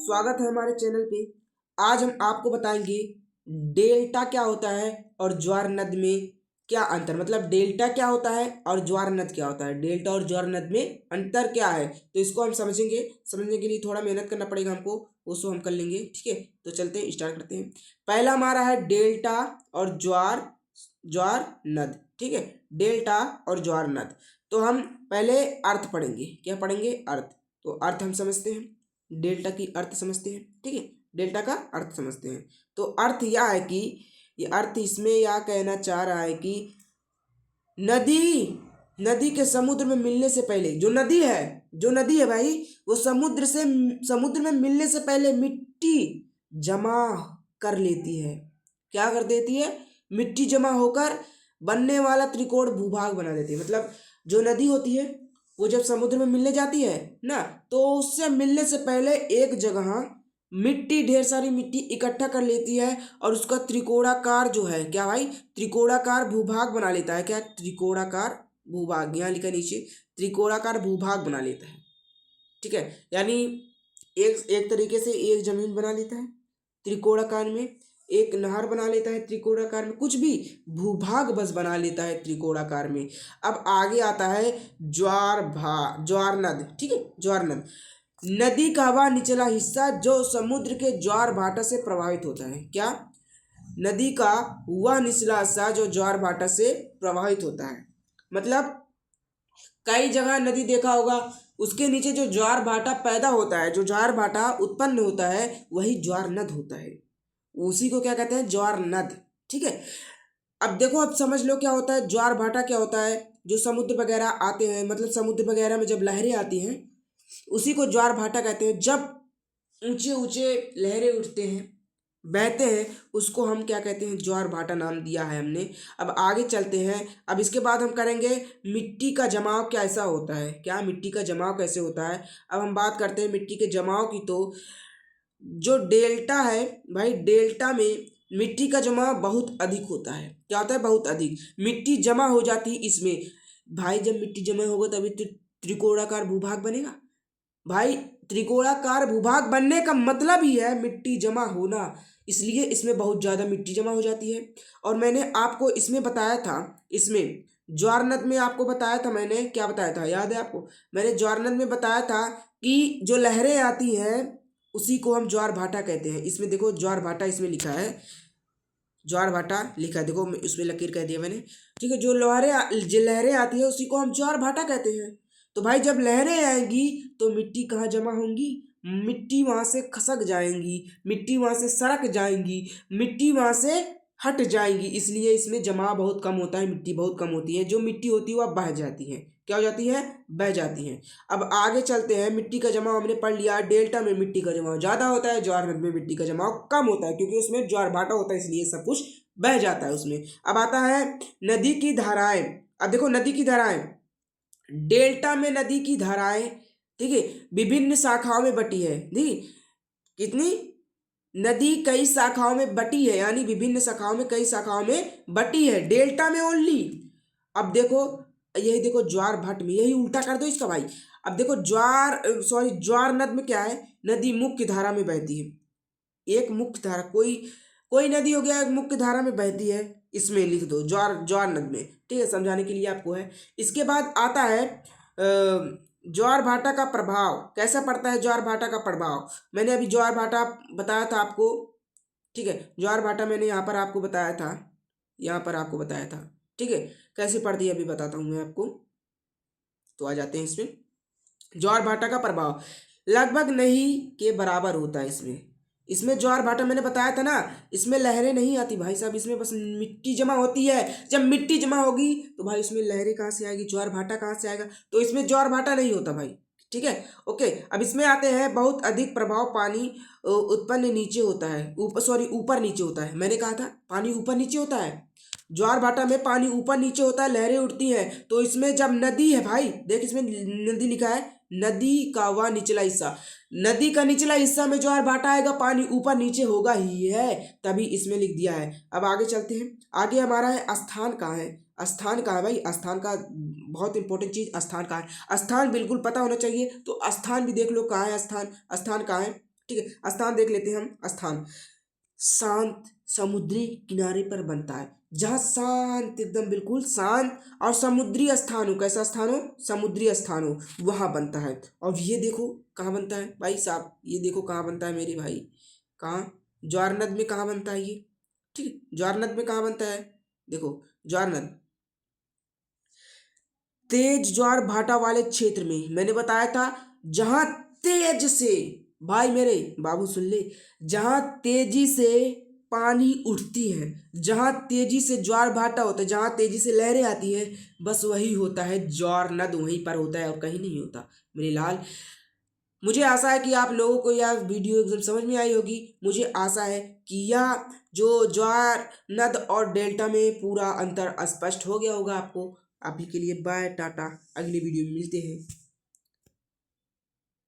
स्वागत है हमारे चैनल पे। आज हम आपको बताएंगे डेल्टा क्या होता है और ज्वार नद में क्या अंतर, मतलब डेल्टा क्या होता है और ज्वार नद क्या होता है, डेल्टा और ज्वार नद में अंतर क्या है। तो इसको हम समझेंगे। समझने के लिए थोड़ा मेहनत करना पड़ेगा हमको, उसको हम कर लेंगे। ठीक है, तो चलते हैं, स्टार्ट करते हैं। पहला हमारा है डेल्टा और ज्वार ज्वार नद। ठीक है, डेल्टा और ज्वार नद। तो हम पहले अर्थ पढ़ेंगे। क्या पढ़ेंगे? अर्थ। तो अर्थ हम समझते हैं, डेल्टा की अर्थ समझते हैं। ठीक है, डेल्टा का अर्थ समझते हैं। तो अर्थ यह है कि ये अर्थ इसमें यह कहना चाह रहा है कि नदी नदी के समुद्र में मिलने से पहले जो नदी है भाई, वो समुद्र में मिलने से पहले मिट्टी जमा कर लेती है। क्या कर देती है? मिट्टी जमा होकर बनने वाला त्रिकोण भूभाग बना देती है। मतलब जो नदी होती है वो जब समुद्र में मिलने जाती है ना, तो उससे मिलने से पहले एक जगह मिट्टी, ढेर सारी मिट्टी इकट्ठा कर लेती है और उसका त्रिकोणाकार जो है, क्या भाई, त्रिकोणाकार भूभाग बना लेता है। क्या? त्रिकोणाकार भूभाग, यहाँ लिखा नीचे, त्रिकोणाकार भूभाग बना लेता है। ठीक है, यानी एक एक तरीके से एक जमीन बना लेता है त्रिकोणाकार में, एक नहर बना लेता है त्रिकोणाकार में, कुछ भी भूभाग बस बना लेता है त्रिकोणाकार में। अब आगे आता है ज्वार नद। ठीक है, ज्वार नद, नदी का वह निचला हिस्सा जो समुद्र के ज्वार भाटा से प्रभावित होता है। क्या? नदी का वह निचला हिस्सा जो ज्वार भाटा से प्रभावित होता है। मतलब कई जगह नदी देखा होगा, उसके नीचे जो ज्वार भाटा पैदा होता है, जो ज्वार भाटा उत्पन्न होता है, वही ज्वार नद होता है। उसी को क्या कहते हैं? ज्वार नद। ठीक है, अब देखो, अब समझ लो क्या होता है ज्वार भाटा। क्या होता है? जो समुद्र वगैरह आते हैं, मतलब समुद्र वगैरह में जब लहरें आती हैं, उसी को ज्वार भाटा कहते हैं। जब ऊंचे ऊंचे लहरें उठते हैं, बहते हैं, उसको हम क्या कहते हैं? ज्वार भाटा नाम दिया है हमने। अब आगे चलते हैं। अब इसके बाद हम करेंगे मिट्टी का जमाव कैसा होता है। क्या? मिट्टी का जमाव कैसे होता है। अब हम बात करते हैं मिट्टी के जमाव की। तो जो डेल्टा है भाई, डेल्टा में मिट्टी का जमाव बहुत अधिक होता है। क्या होता है? बहुत अधिक मिट्टी जमा हो जाती है इसमें। भाई जब मिट्टी जमा होगा तभी त्रिकोणाकार भूभाग बनेगा। भाई त्रिकोणाकार भूभाग बनने का मतलब ही है मिट्टी जमा होना, इसलिए इसमें बहुत ज़्यादा मिट्टी जमा हो जाती है। और मैंने आपको इसमें बताया था, इसमें ज्वार नद में आपको बताया था, मैंने क्या बताया था, याद है आपको? मैंने ज्वार नद में बताया था कि जो लहरें आती हैं उसी को हम ज्वार भाटा कहते हैं। इसमें देखो ज्वार भाटा इसमें लिखा है, ज्वार भाटा लिखा है, देखो उसमें लकीर कह दिया मैंने। ठीक है, जो लहरें आती है उसी को हम ज्वार भाटा कहते हैं। तो भाई जब लहरें आएंगी तो मिट्टी कहाँ जमा होंगी? मिट्टी वहां से खसक जाएंगी, मिट्टी वहां से सरक जाएंगी, मिट्टी वहां से हट जाएंगी। इसलिए इसमें जमाव बहुत कम होता है, मिट्टी बहुत कम होती है। जो मिट्टी होती है वह बह जाती है। क्या हो जाती है? बह जाती है। अब आगे चलते हैं। मिट्टी का जमाव हमने पढ़ लिया। डेल्टा में मिट्टी का जमाव ज़्यादा होता है, ज्वार नद में मिट्टी का जमाव कम होता है, क्योंकि उसमें ज्वार भाटा होता है, इसलिए सब कुछ बह जाता है उसमें। अब आता है नदी की धाराएं। अब देखो नदी की धाराएं, डेल्टा में नदी की धाराएं, ठीक है, विभिन्न शाखाओं में बटी है। ठीक है, कितनी? नदी कई शाखाओं में बटी है, यानी विभिन्न शाखाओं में, कई शाखाओं में बटी है, डेल्टा में ओनली। अब देखो, यही देखो ज्वार भाट में, यही उल्टा कर दो इसका भाई। अब देखो ज्वार नद में क्या है? नदी मुख्य धारा में बहती है। एक मुख्य धारा, कोई कोई नदी हो गया, एक मुख्य धारा में बहती है, इसमें लिख दो ज्वार ज्वार नद में। ठीक है, समझाने के लिए आपको है। इसके बाद आता है ज्वार भाटा का प्रभाव। कैसा पड़ता है ज्वार भाटा का प्रभाव? मैंने अभी ज्वार भाटा बताया था आपको। ठीक है, ज्वार भाटा मैंने यहाँ पर आपको बताया था, यहाँ पर आपको बताया था। ठीक है, कैसे पड़ती है अभी बताता हूँ मैं आपको। तो आ जाते हैं इसमें। ज्वार भाटा का प्रभाव लगभग नहीं के बराबर होता है इसमें। इसमें ज्वार भाटा मैंने बताया था ना, इसमें लहरें नहीं आती भाई साहब, इसमें बस मिट्टी जमा होती है। जब मिट्टी जमा होगी तो भाई इसमें लहरें कहाँ से आएगी? ज्वार भाटा कहाँ से आएगा? तो इसमें ज्वार भाटा नहीं होता भाई। ठीक है, ओके। अब इसमें आते हैं बहुत अधिक प्रभाव पानी उत्पन्न नीचे होता है, ऊपर नीचे होता है। मैंने कहा था पानी ऊपर नीचे होता है। ज्वार भाटा में पानी ऊपर नीचे होता है, लहरें उठती हैं। तो इसमें जब नदी है भाई, देख इसमें नदी लिखा है, नदी का वह निचला हिस्सा, नदी का निचला हिस्सा में ज्वार भाटा आएगा, पानी ऊपर नीचे होगा ही है, तभी इसमें लिख दिया है। अब आगे चलते हैं। आगे हमारा है स्थान कहाँ है। स्थान कहाँ है भाई? स्थान का बहुत इंपॉर्टेंट चीज, स्थान कहाँ है? स्थान बिल्कुल पता होना चाहिए। तो स्थान भी देख लो कहाँ है, स्थान कहाँ है? ठीक है, स्थान देख लेते हैं हम। स्थान शांत समुद्री किनारे पर बनता है, जहाँ शांत एकदम बिल्कुल शांत और समुद्री स्थान हो। कैसा स्थान हो? समुद्री स्थान हो, वहाँ बनता है। और ये देखो कहाँ बनता है भाई साहब, ये देखो कहाँ बनता है मेरे भाई, कहाँ? ज्वार नद में कहाँ बनता है ये? ठीक है, ज्वार नद में कहाँ बनता है? देखो ज्वार नद तेज ज्वार भाटा वाले क्षेत्र में, मैंने बताया था जहां तेज से, भाई मेरे बाबू सुन ले, जहां तेजी से पानी उठती है, जहां तेजी से ज्वार भाटा होता है, जहां तेजी से लहरें आती है, बस वही होता है ज्वार नद, वहीं पर होता है और कहीं नहीं होता मेरे लाल। मुझे आशा है कि आप लोगों को यह वीडियो एकदम समझ में आई होगी। मुझे आशा है कि यह जो ज्वार नद और डेल्टा में पूरा अंतर स्पष्ट हो गया होगा आपको। अभी के लिए बाय टाटा, अगली वीडियो में मिलते हैं।